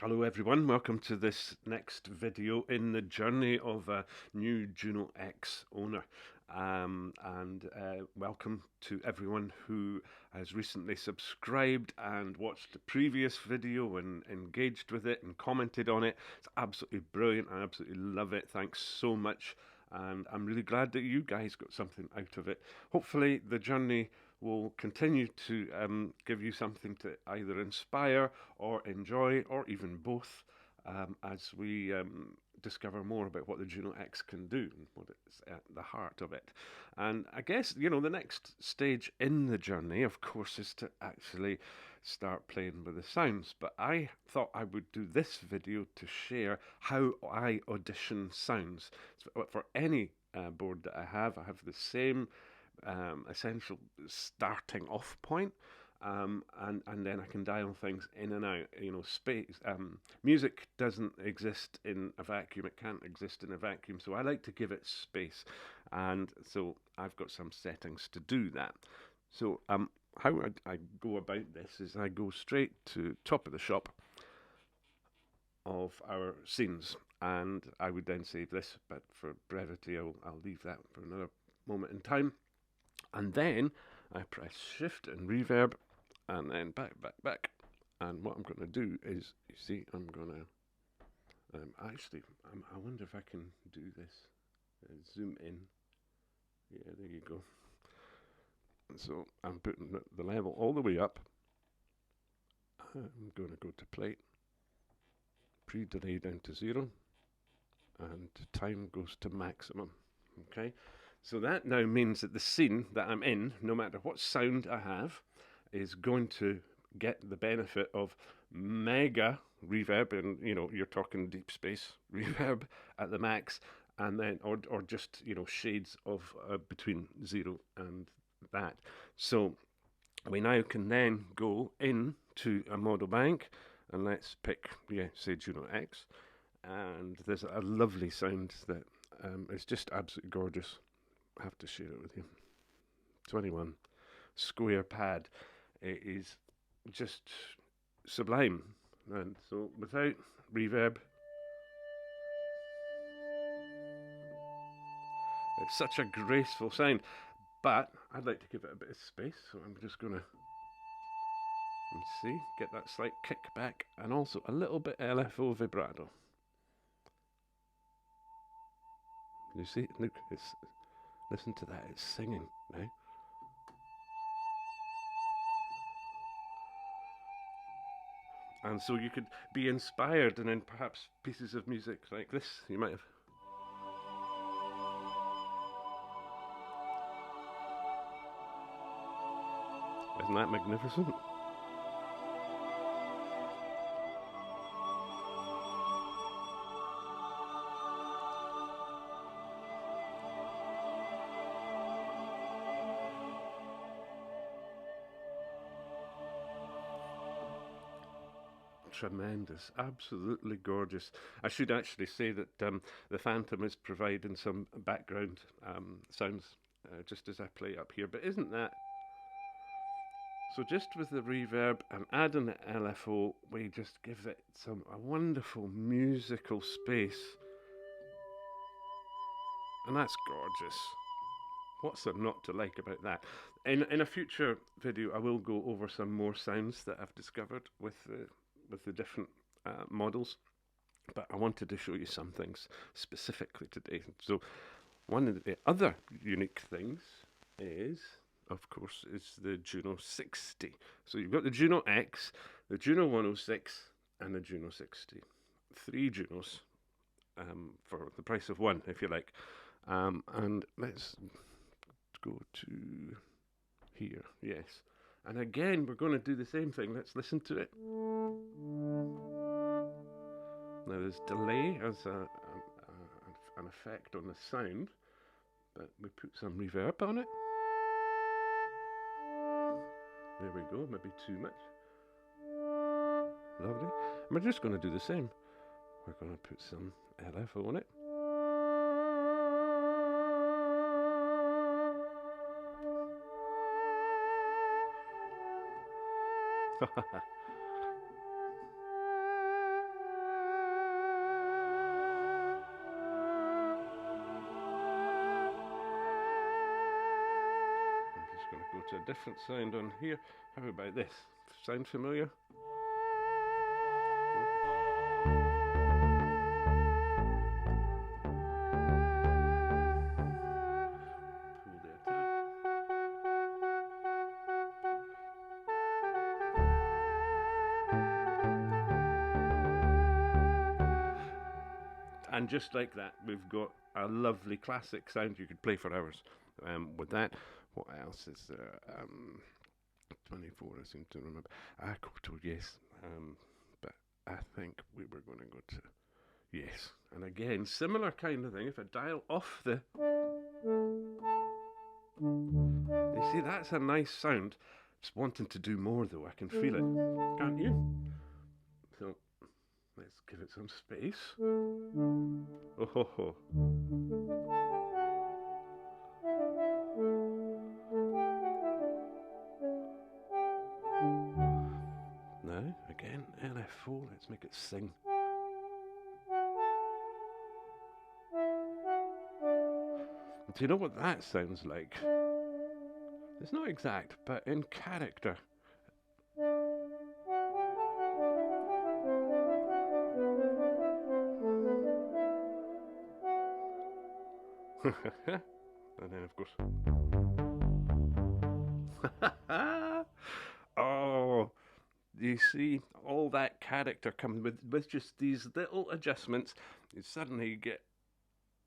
Hello everyone, welcome to this next video in the journey of a new Juno X owner. And welcome to everyone who has recently subscribed and watched the previous video and engaged with it and commented on it. It's absolutely brilliant. I absolutely love it. Thanks so much. And I'm really glad that you guys got something out of it. Hopefully the journey will continue to give you something to either inspire or enjoy, or even both, as we discover more about what the Juno X can do and what is at the heart of it. And I guess, you know, the next stage in the journey, of course, is to actually start playing with the sounds. But I thought I would do this video to share how I audition sounds. So for any board that I have the same essential starting off point, and then I can dial things in and out. You know, space. Music doesn't exist in a vacuum. It can't exist in a vacuum. So I like to give it space, and so I've got some settings to do that. So how I go about this is I go straight to top of the shop of our scenes, and I would then save this, but for brevity I'll leave that for another moment in time. And then I press shift and reverb, and then back. And what I'm going to do is, you see, I'm going to I wonder if I can do this. Zoom in. Yeah, there you go. So I'm putting the level all the way up. I'm going to go to plate, pre-delay down to 0, and time goes to maximum. Okay, so that now means that the scene that I'm in, no matter what sound I have, is going to get the benefit of mega reverb, and you know, you're talking deep space reverb at the max, and then or just, you know, shades of between 0 and that. So we now can then go into a model bank, and let's pick, say Juno X, and there's a lovely sound that is just absolutely gorgeous. I have to share it with you. 21 square pad. It is just sublime. And so without reverb, it's such a graceful sound. But I'd like to give it a bit of space, so I'm just going to see, get that slight kickback, and also a little bit LFO vibrato. You see, look, listen to that, it's singing now. And so you could be inspired, and then perhaps pieces of music like this you might have. Isn't that magnificent? Tremendous, absolutely gorgeous. I should actually say that the Phantom is providing some background sounds just as I play up here, but isn't that? So just with the reverb and adding the LFO, we just give it a wonderful musical space, and that's gorgeous. What's there not to like about that? In a future video, I will go over some more sounds that I've discovered with the different models, but I wanted to show you some things specifically today. So one of the other unique things is, of course, is the Juno 60. So you've got the Juno X, the Juno 106, and the Juno 60. 3 Junos for the price of one, if you like. And let's go to here, yes. And again, we're going to do the same thing. Let's listen to it. Now there's delay as an effect on the sound, but we put some reverb on it. There we go, maybe too much. Lovely. And we're just going to do the same. We're going to put some LFO on it. to a different sound on here. How about this? Sound familiar? Pull the attack. And just like that, we've got a lovely classic sound you could play for hours with that. What else is there? 24, I seem to remember. Chord, yes. But I think we were going to go to yes. And again, similar kind of thing. If I dial off the... You see, that's a nice sound. Just wanting to do more, though. I can feel it. Can't you? So, let's give it some space. Oh ho ho. Now, again, LF4, let's make it sing. Do you know what that sounds like? It's not exact, but in character. And then, of course. Oh, you see, all that character comes with just these little adjustments. You suddenly get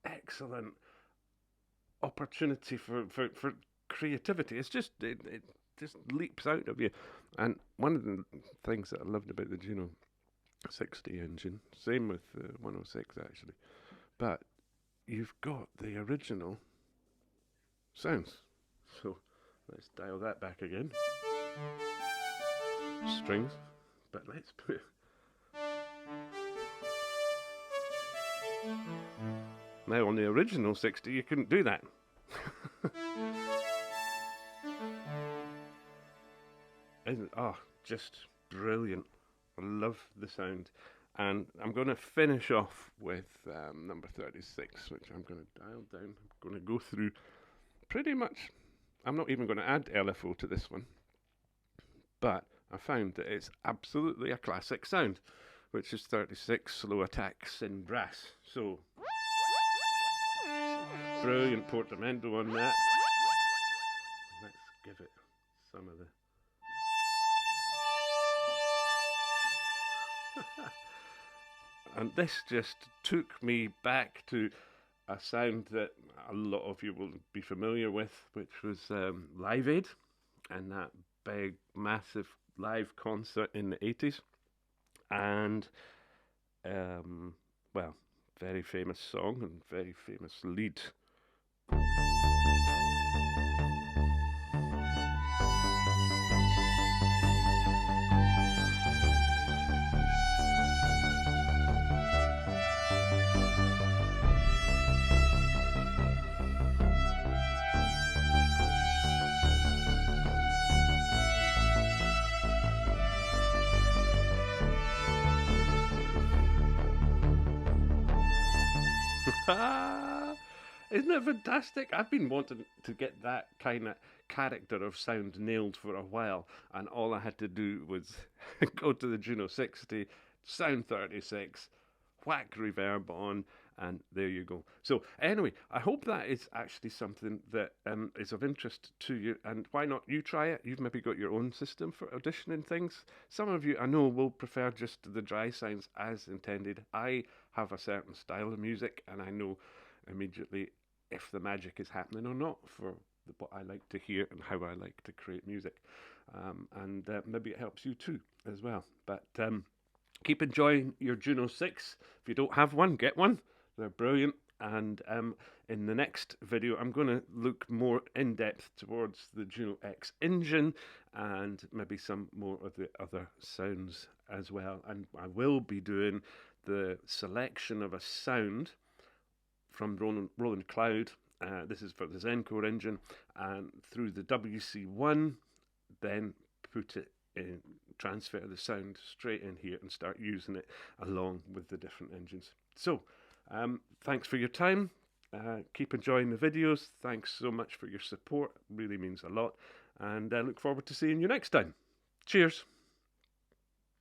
excellent opportunity for creativity. It's just it just leaps out of you. And one of the things that I loved about the Juno 60 engine, same with the 106 actually, but you've got the original sounds. So let's dial that back again. Strings, but let's put now on the original 60 you couldn't do that. Isn't it? Oh, just brilliant. I love the sound. And I'm going to finish off with number 36, which I'm going to dial down. I'm going to go through pretty much. I'm not even going to add LFO to this one, but I found that it's absolutely a classic sound, which is 36 slow attacks in brass. So, brilliant portamento on that. Let's give it some of the... And this just took me back to a sound that a lot of you will be familiar with, which was Live Aid and that big, massive live concert in the 80s. And, well, very famous song and very famous lead. Isn't it fantastic? I've been wanting to get that kind of character of sound nailed for a while, and all I had to do was go to the Juno 60, sound 36, whack reverb on, and there you go. So anyway, I hope that is actually something that is of interest to you, and why not you try it? You've maybe got your own system for auditioning things. Some of you I know will prefer just the dry sounds as intended. I have a certain style of music, and I know immediately if the magic is happening or not for what I like to hear and how I like to create music. And maybe it helps you too as well. But keep enjoying your Juno 6. If you don't have one, get one. They're brilliant. And in the next video, I'm going to look more in depth towards the Juno X engine and maybe some more of the other sounds as well. And I will be doing the selection of a sound from Roland Cloud. This is for the Zencore engine, and through the WC1, then put it in, transfer the sound straight in here and start using it along with the different engines. So, thanks for your time. Keep enjoying the videos. Thanks so much for your support. It really means a lot. and I look forward to seeing you next time. Cheers.